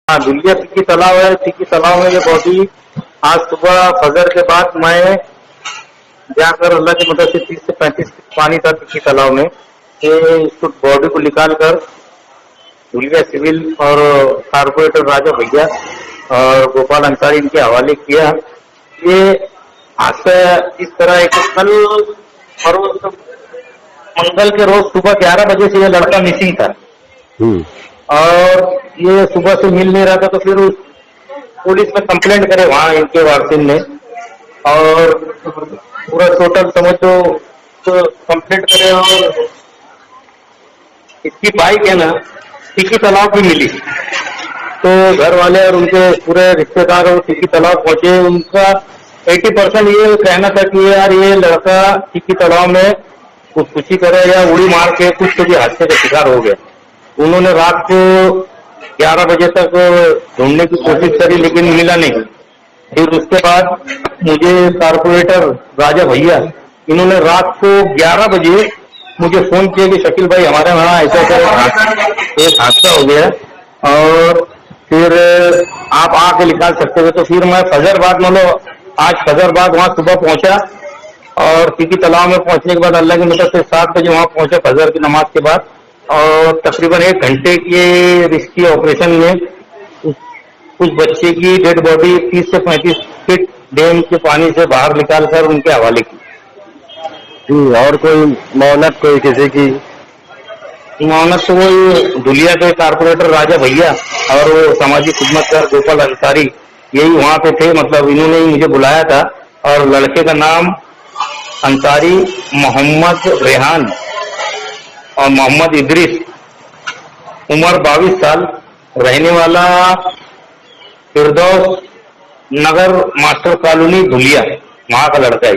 हाँ, धुलिया टिक्की तालाब है। टिक्की तालाब में ये बॉडी आज सुबह फजर के बाद मैं जाकर अल्लाह की मदद से 30 से 35 पानी था टिक्की तालाब में। ये इसको बॉडी को निकाल कर धुलिया सिविल और कारपोरेटर राजा भैया और गोपाल अंसारी इनके हवाले किया। ये हादसा इस तरह है कि कल और मंगल के रोज सुबह 11 बजे से ये लड़का मिसिंग था और ये सुबह से मिल नहीं रहा था। तो फिर पुलिस में कंप्लेंट करे वहाँ इनके वारसिन ने और पूरा टोटल समझ तो कंप्लेंट करे और इसकी बाइक है ना टिक्की तालाब भी मिली। तो घर वाले और उनके पूरे रिश्तेदार और टिक्की तालाब पहुंचे। उनका 80% ये कहना था कि यार ये लड़का टिक्की तालाब में खुदकुशी करे या उड़ी मार के कुछ तो भी हादसे का शिकार हो गया। उन्होंने रात को 11 बजे तक ढूंढने की कोशिश करी लेकिन मिला नहीं। फिर उसके बाद मुझे कारपोरेटर राजा भैया इन्होंने रात को 11 बजे मुझे फोन किया कि शकील भाई हमारे वहाँ ऐसा एक हादसा हो गया और फिर आप आके निकाल सकते हो। तो फिर मैं फजरबाद मतलब आज फजरबाद वहाँ सुबह पहुंचा और टिक्की तालाब में पहुंचने के बाद अल्लाह की मदद से 7 बजे वहाँ पहुंचा फजर की नमाज के बाद और तकरीबन 1 घंटे के रिस्की ऑपरेशन में कुछ बच्चे की डेड बॉडी 30 से 35 फीट डैम के पानी से बाहर निकालकर उनके हवाले की। और कोई मौनत कोई किसी की मौनत तो वो धुलिया के कारपोरेटर राजा भैया और वो सामाजिक खिदमतगार गोपाल अंसारी यही वहाँ पे थे। मतलब इन्होंने ही मुझे बुलाया था और लड़के का नाम अंसारी मोहम्मद रेहान और मोहम्मद इदरीस उम्र 22 साल रहने वाला फिरदौस नगर मास्टर कॉलोनी धुलिया वहाँ का लड़का है।